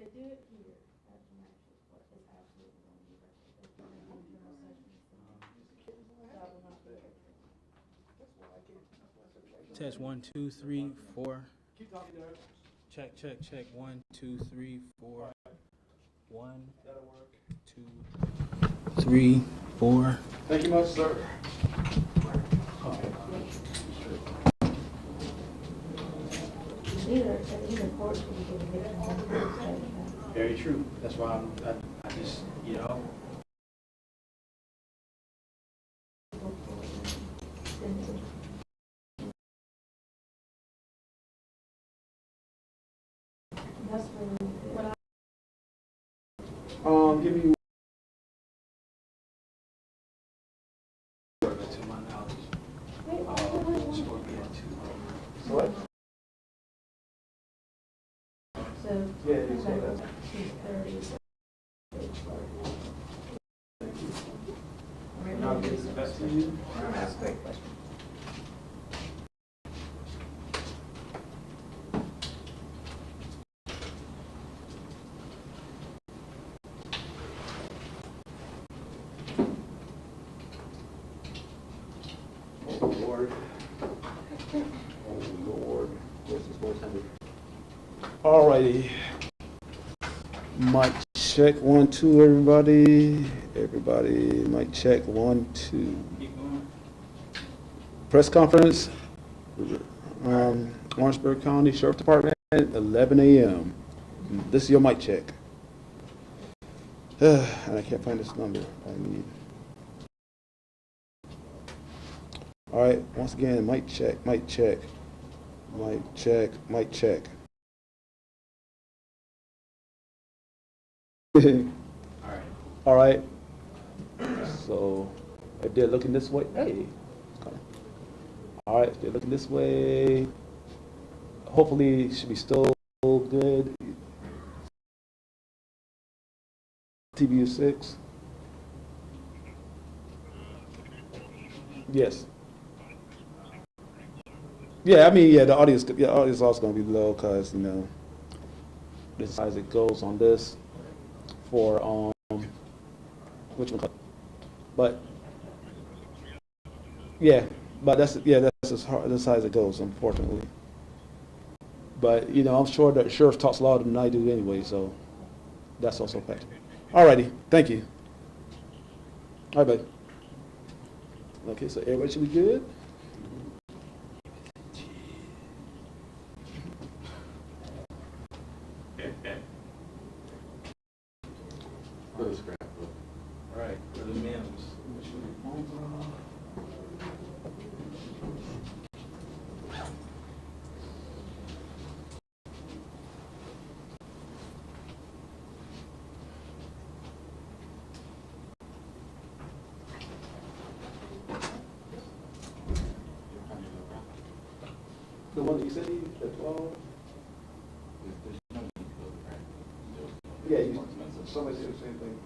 they do it here, that's an actual split, it's absolutely going to be record. They do it in general sessions. Test 1, 2, 3, 4. Check, check, check. 1, 2, 3, 4. 1, 2, 3, 4. Thank you much, sir. Either course will be given different. Very true. That's why I just, you know. That's what I. Give me. To my knowledge. What? So. Yeah, it's okay, what? 2:30. And I'll get this back to you. That's a great question. Oh, Lord. Oh, Lord. Where's this Lord's hand? All righty. Mic check 1, 2, everybody. Everybody, mic check 1, 2. Keep going. Press conference, Orangeburg County Sheriff Department, 11 a.m. This is your mic check. And I can't find this number I need. All right, once again, mic check, mic check, mic check, mic check. All right. All right. So if they're looking this way, hey. All right, if they're looking this way. Hopefully, it should be still good. TVU 6. Yes. Yeah, I mean, yeah, the audience is also going to be low because, you know, this as it goes on this for, which one? But, yeah, but that's as hard, that's as it goes, unfortunately. But, you know, I'm sure that the sheriff talks louder than I do anyway, so that's also a fact. All righty, thank you. All right, buddy. Okay, so everybody should be good? All right. For the Mims. The one that you said, the 12? Yeah, somebody said the same thing.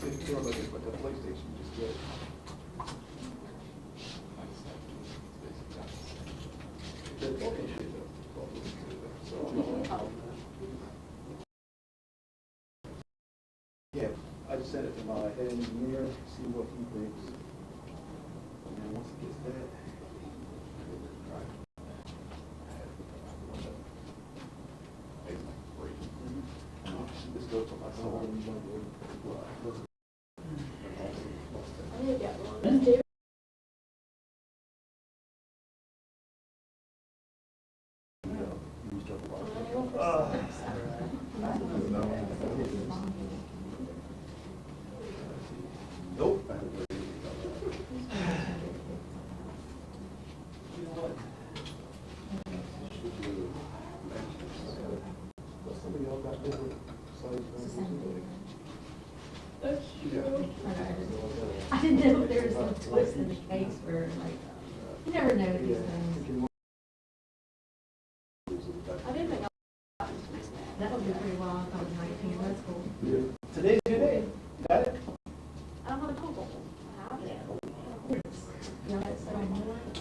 It's sort of like the PlayStation, just get it. Yeah, I just sent it to my head engineer, see what he thinks. And then once he gets that. This goes to my son. I think I got one. That's Nope. I didn't know if there was some twist in the case where, like, you never know these things. I didn't think that would be pretty well, I thought it was 19, that's cool. Today's your day. Got it? I don't want to Google. Yeah, that's so annoying.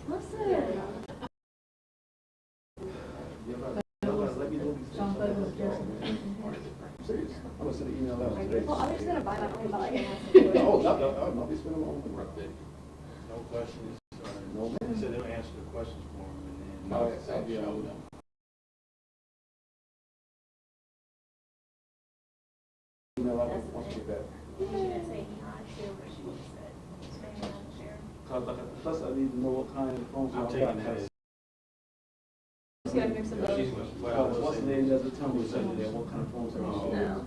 Listen. John Fogel was just. that was great. Well, I'm just gonna buy my own bike. Oh, no, be spending on No questions, or, No, man. so they'll answer the questions for them, and then. No, I'll be on. Email out once we get that. She didn't say he had to, but she just said, maybe I'll share. Plus, I need to know what kind of phones I'm y'all taking got. that as. Just gotta mix them both. She's gonna, well, I will What's say the name this. doesn't tell me exactly what kind of phones are on. No.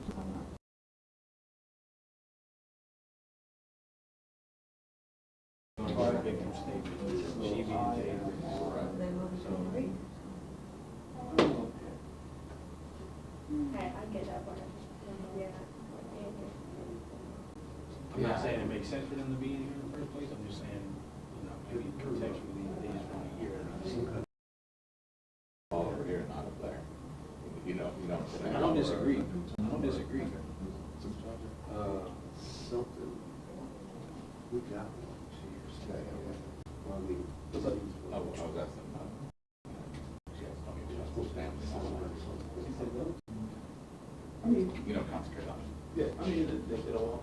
Victim statement, she being jailed. They will be doing great. Okay, I get that part. Yeah. I'm not saying it makes sense for them to be in here in the first place, I'm just saying, you know, maybe contextually, they just want to hear it. All over here, not up there. You know what I'm saying? I don't disagree, I don't disagree. Something. We got one. I was asking about. I mean, You know, concentrate on it. yeah, I mean, they all.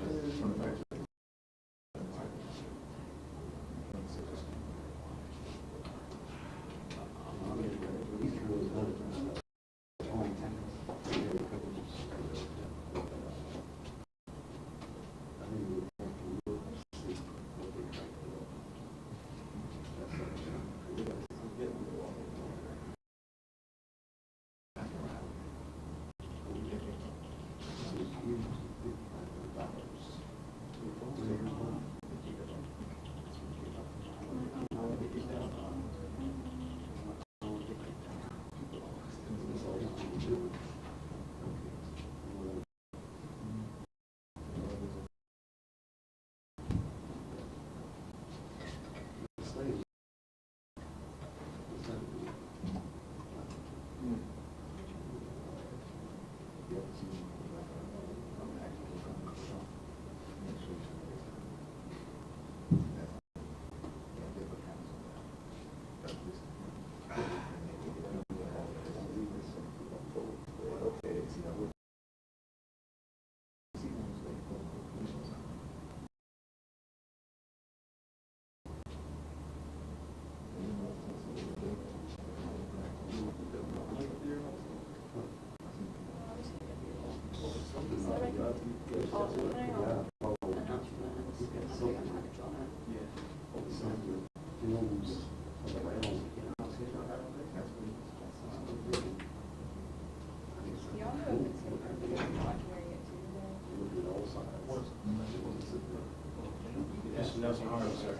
Mr. Nelson Harden, sir.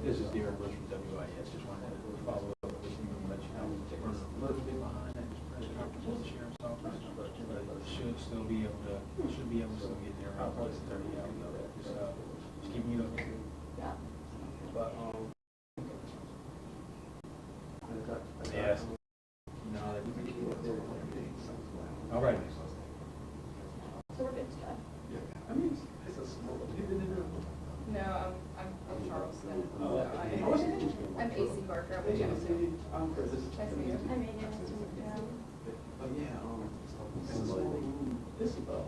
This is Darren Bush from WIS, just wanted to follow up with you and let you know, we're a little bit behind at this press conference with the sheriff's office, but should still be able to, still get there around 30 hours. Just keep me updated. But, yes. No, all right. So we're good to go. I mean, it's a small, No, I'm Charleston. Oh, So I'm AC Barker. I'm with Genesee. I'm Chris. Nice to meet you. I made it. Nice to meet you. But yeah, it's a small room. It's about.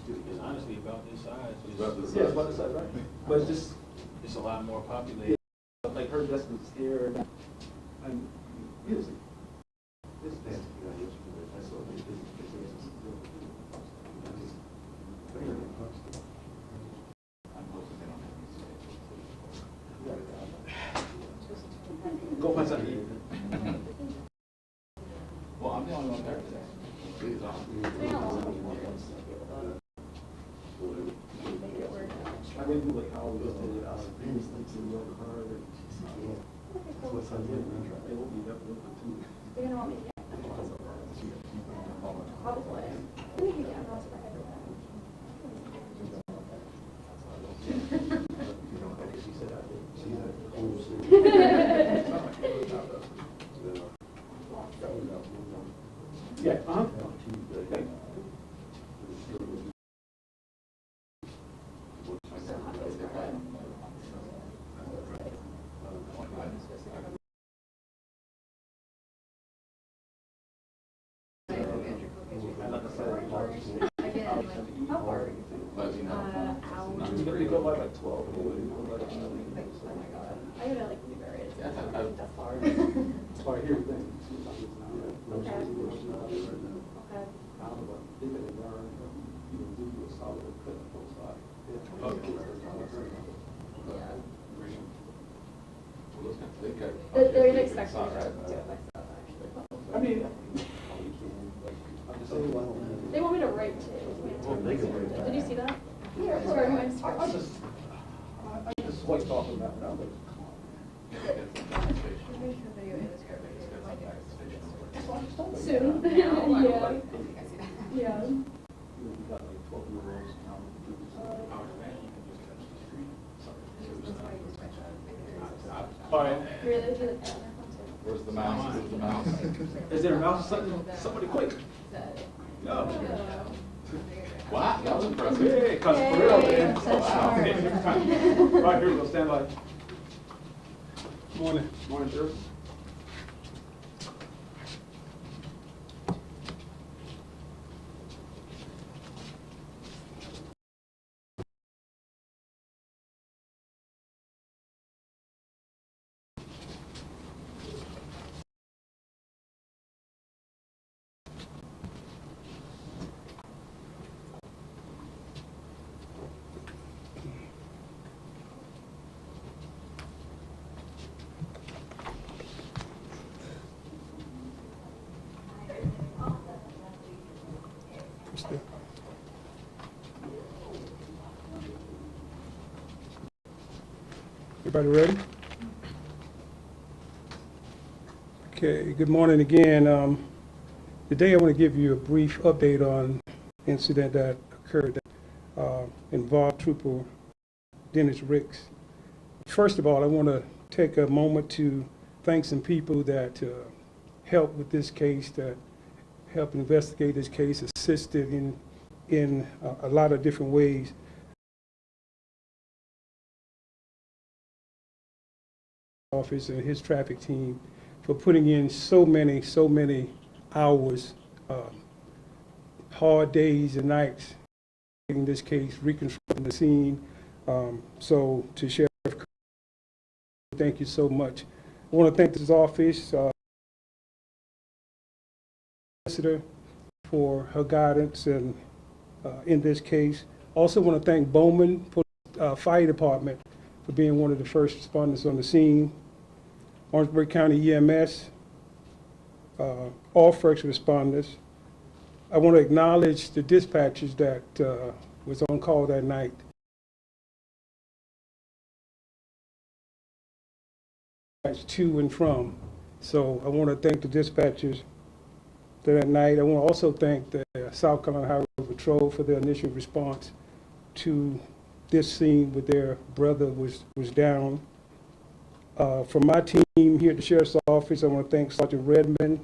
It's honestly about this size. Yeah, it's about the size, right? But it's just, It's a lot more populated. like her desk was here, and music. This dance, I saw this. Go find something to eat. Well, I'm the only one there today. Please, I didn't do like how we just did it. I was in your car. What's on it? It will be definitely for two. You're gonna want me to get probably. Yeah, uh-huh. Really go by like 12. I gotta like Blueberry. It's Yeah, that's hard. That's why I hear things. Okay. Okay. They're gonna expect me to do it myself, actually. I mean, They want me to write too. Did you see that? Yeah. Sorry, my Instagram. I just swiped off of that. Soon. Yeah. Yeah. All right. Really? Do you like that? Where's the mouse? Where's the mouse? Is there a mouse? Somebody quick. No. Wow, that was impressive. Yeah, cause for real, man. That's Wow. smart. Okay, take your time. Right, here we go, stand by. Morning. Morning, Sheriff. Everybody ready? Okay, good morning again. Today I want to give you a brief update on incident that occurred that involved Trooper Dennis Ricks. First of all, I want to take a moment to thank some people that helped with this case, that helped investigate this case, assisted in a lot of different ways. Office and his traffic team for putting in so many hours, hard days and nights in this case, reconstructing the scene. So to Sheriff, thank you so much. I want to thank this office, solicitor, for her guidance and in this case. Also want to thank Bowman Fire Department for being one of the first responders on the scene. Orangeburg County EMS, all first responders. I want to acknowledge the dispatchers that was on call that night. To and from. So I want to thank the dispatchers that night. I want to also thank the South Carolina Highway Patrol for their initial response to this scene with their brother was down. From my team here at the Sheriff's Office, I want to thank Sergeant Redmond,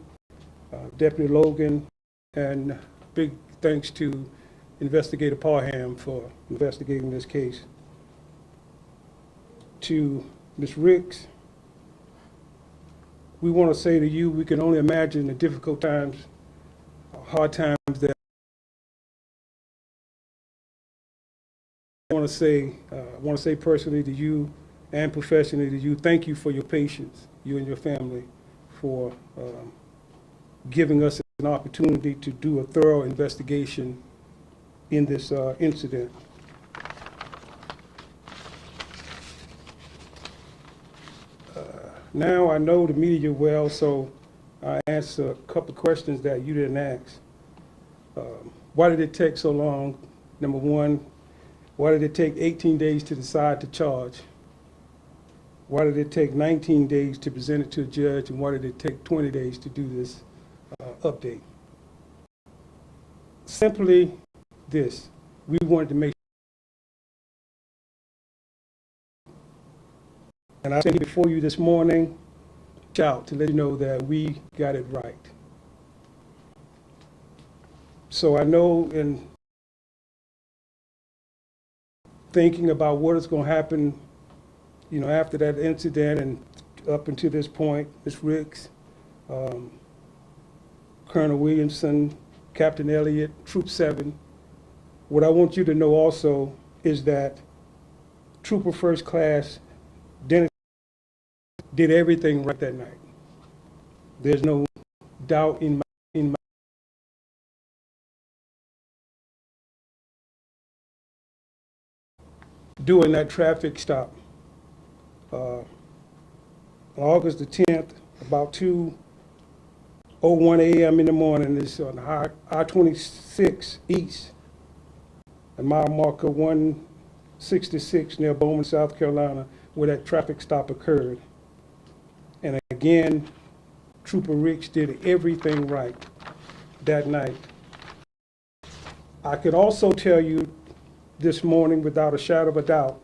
Deputy Logan, and big thanks to Investigator Parham for investigating this case. To Ms. Ricks, we want to say to you, we can only imagine the difficult times, hard times that I want to say personally to you and professionally to you, thank you for your patience, you and your family, for giving us an opportunity to do a thorough investigation in this incident. Now I know the media well, so I asked a couple of questions that you didn't ask. Why did it take so long? Number one, why did it take 18 days to decide to charge? Why did it take 19 days to present it to a judge, and why did it take 20 days to do this update? Simply this, we wanted to make sure, and I stand before you this morning, shout to let you know that we got it right. So I know in thinking about what is going to happen, you know, after that incident and up until this point, Ms. Ricks, Colonel Williamson, Captain Elliott, Troop 7, what I want you to know also is that Trooper First Class Dennis did everything right that night. There's no doubt in my doing that traffic stop. August the 10th, about 2:01 a.m. in the morning, is on I-26 East, and mile marker 166 near Bowman, South Carolina, where that traffic stop occurred. And again, Trooper Ricks did everything right that night. I could also tell you this morning, without a shadow of a doubt,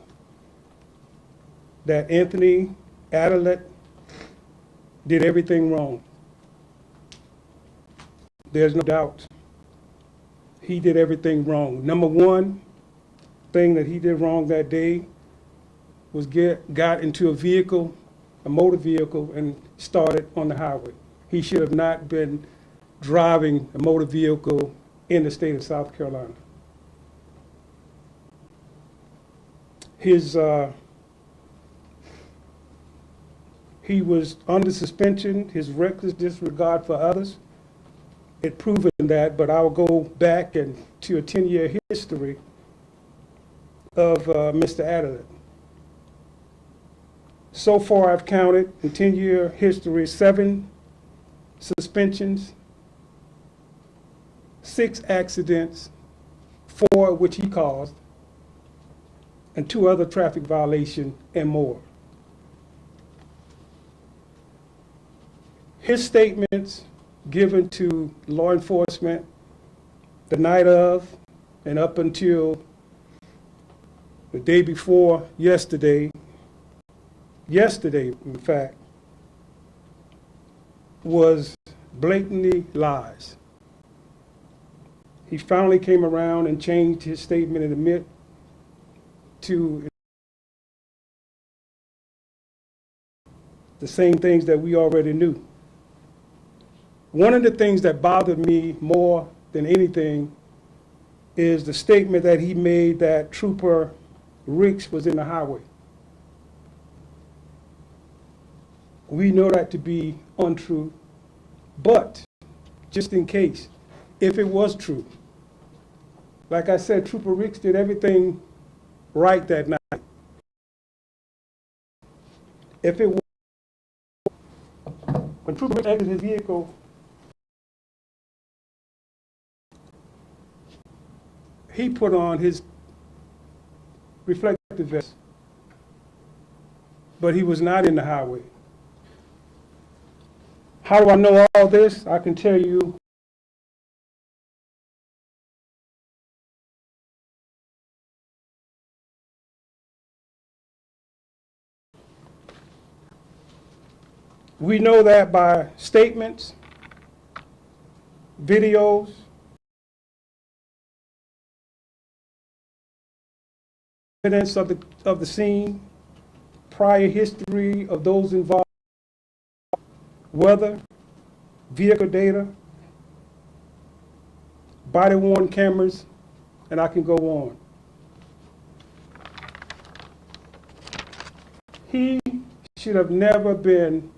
that Anthony Adelet did everything wrong. There's no doubt. He did everything wrong. Number one thing that he did wrong that day was got into a vehicle, a motor vehicle, and started on the highway. He should have not been driving a motor vehicle in the state of South Carolina. He was under suspension, his reckless disregard for others, it proven that, but I'll go back to a 10-year history of Mr. Adelet. So far, I've counted in 10-year history 7 suspensions, 6 accidents, 4 which he caused, and 2 other traffic violations and more. His statements given to law enforcement the night of and up until the day before yesterday, in fact, was blatantly lies. He finally came around and changed his statement and admit to the same things that we already knew. One of the things that bothered me more than anything is the statement that he made that Trooper Ricks was in the highway. We know that to be untrue, but just in case, if it was true, like I said, Trooper Ricks did everything right that night. If it was, when Trooper Ricks exited his vehicle, he put on his reflective vest, but he was not in the highway. How do I know all this? I can tell you we know that by statements, videos, evidence of the scene, prior history of those involved, weather, vehicle data, body-worn cameras, and I can go on. He should have never been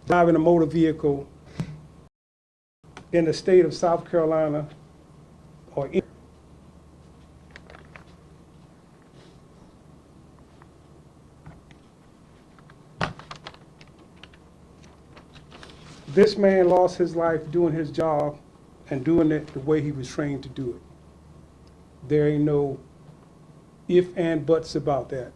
driving a motor vehicle in the state of South Carolina or in. This man lost his life doing his job and doing it the way he was trained to do it. There ain't no if and buts about that.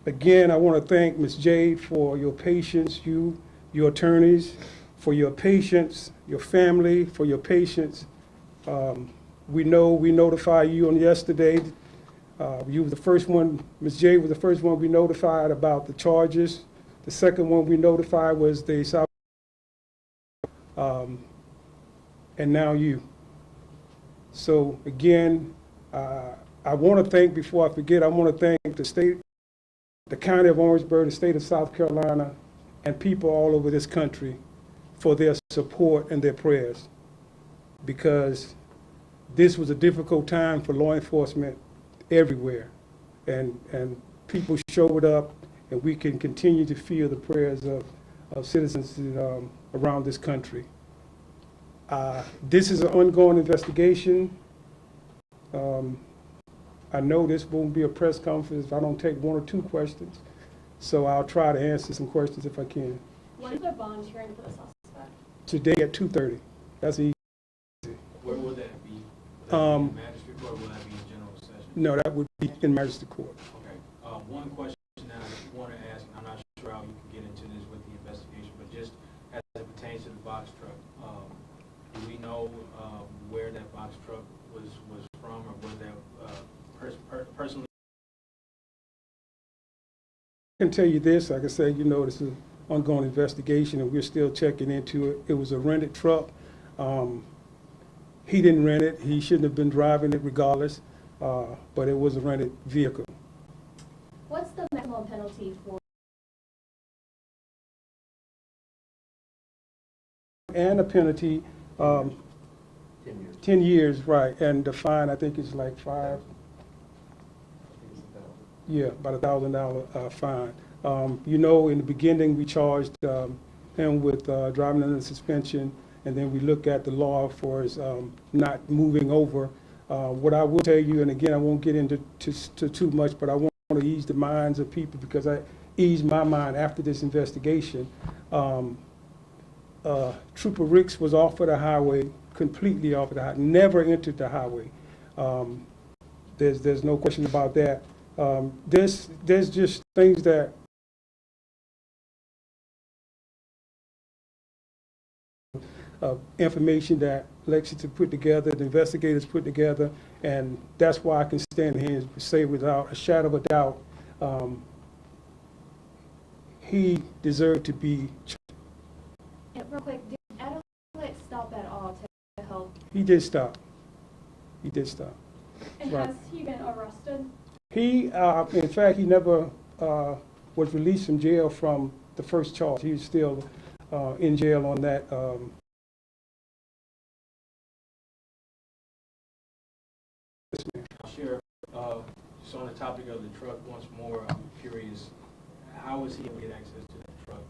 Again, I want to thank Ms. Jade for your patience, your attorneys, for your patience, your family, for your patience. We notified you on yesterday. You were the first one, Ms. Jade was the first one we notified about the charges. The second one we notified was the South, and now you. So again, I want to thank, before I forget, I want to thank the state, the county of Orangeburg, the state of South Carolina, and people all over this country for their support and their prayers. Because This was a difficult time for law enforcement everywhere. And people showed up, and we can continue to feel the prayers of citizens around this country. This is an ongoing investigation. I know this won't be a press conference if I don't take one or two questions, so I'll try to answer some questions if I can. When is the bond hearing for the suspect? Today at 2:30. That's easy. Where would that be? Would that Um, be in magistrate court, or would that be in general session? No, that would be in magistrate court. Okay, one question that I want to ask, and I'm not sure how you can get into this with the investigation, but just as it pertains to the box truck, do we know where that box truck was from, or was that personally? I can tell you this, like I said, you know, this is an ongoing investigation, and we're still checking into it. It was a rented truck. He didn't rent it. He shouldn't have been driving it regardless, but it was a rented vehicle. What's the maximum penalty for? And a penalty, 10 years, right, and the fine, I think, is like about $1,000 fine. You know, in the beginning, we charged him with driving under suspension, and then we look at the law for his not moving over. What I will tell you, and again, I won't get into too much, but I want to ease the minds of people, because I eased my mind after this investigation. Trooper Ricks was off of the highway, completely off of the highway, never entered the highway. There's no question about that. There's just things that information that Lexington put together, the investigators put together, and that's why I can stand here and say without a shadow of a doubt, he deserved to be. And real quick, did Adelaide stop at all to help? He did stop. He did stop. And Right. has he been arrested? He, in fact, he never was released from jail from the first charge. He was still in jail on that. Sheriff, just on the topic of the truck once more, I'm curious, how was he able to get access to that truck?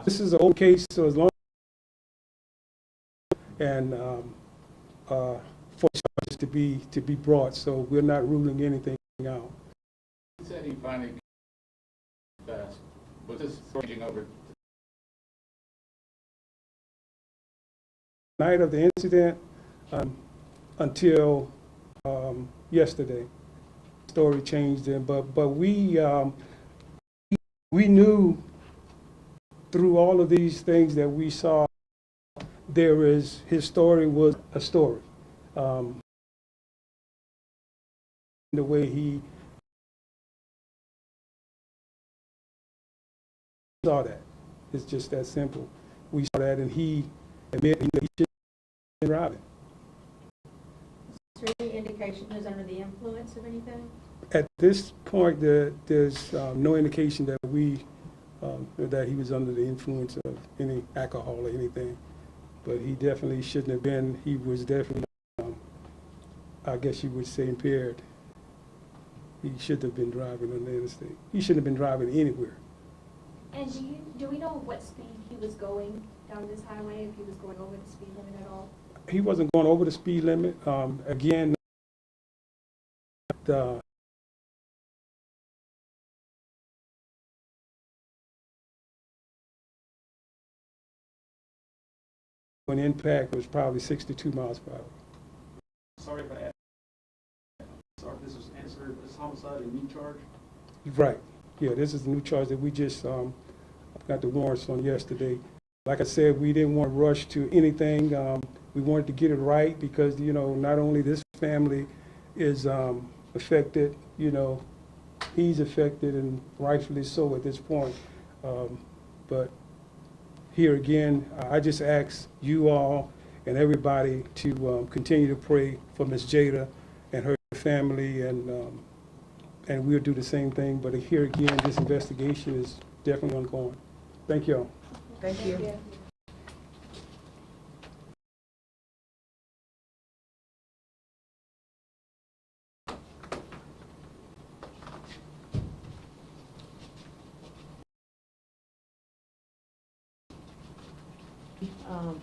This is an old case, so as long and for charges to be brought, so we're not ruling anything out. He said he finally fast. Was this changing over? Night of the incident until yesterday, story changed. Then, but we knew through all of these things that we saw, his story was a story. The way he saw that, it's just that simple. We saw that, and he admitted that he should have been driving. Is there any indication he was under the influence of anything? At this point, there's no indication that that he was under the influence of any alcohol or anything. But he definitely shouldn't have been. He was definitely, I guess you would say, impaired. He shouldn't have been driving on the interstate. He shouldn't have been driving anywhere. And do we know what speed he was going down this highway, if he was going over the speed limit at all? He wasn't going over the speed limit. Again, when impact was probably 62 miles per hour. Sorry if I asked. Sorry, this was answered, this homicide, a new charge? Right. Yeah, this is the new charge that we just got the warrants on yesterday. Like I said, we didn't want to rush to anything. We wanted to get it right because, you know, not only this family is affected, you know, he's affected, and rightfully so at this point. But here again, I just ask you all and everybody to continue to pray for Ms. Jada and her family, and we'll do the same thing. But here again, this investigation is definitely ongoing. Thank you all. Thank you.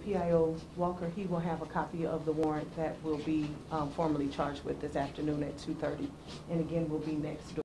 PIO Walker, he will have a copy of the warrant that will be formally charged with this afternoon at 2:30. And again, will be next door.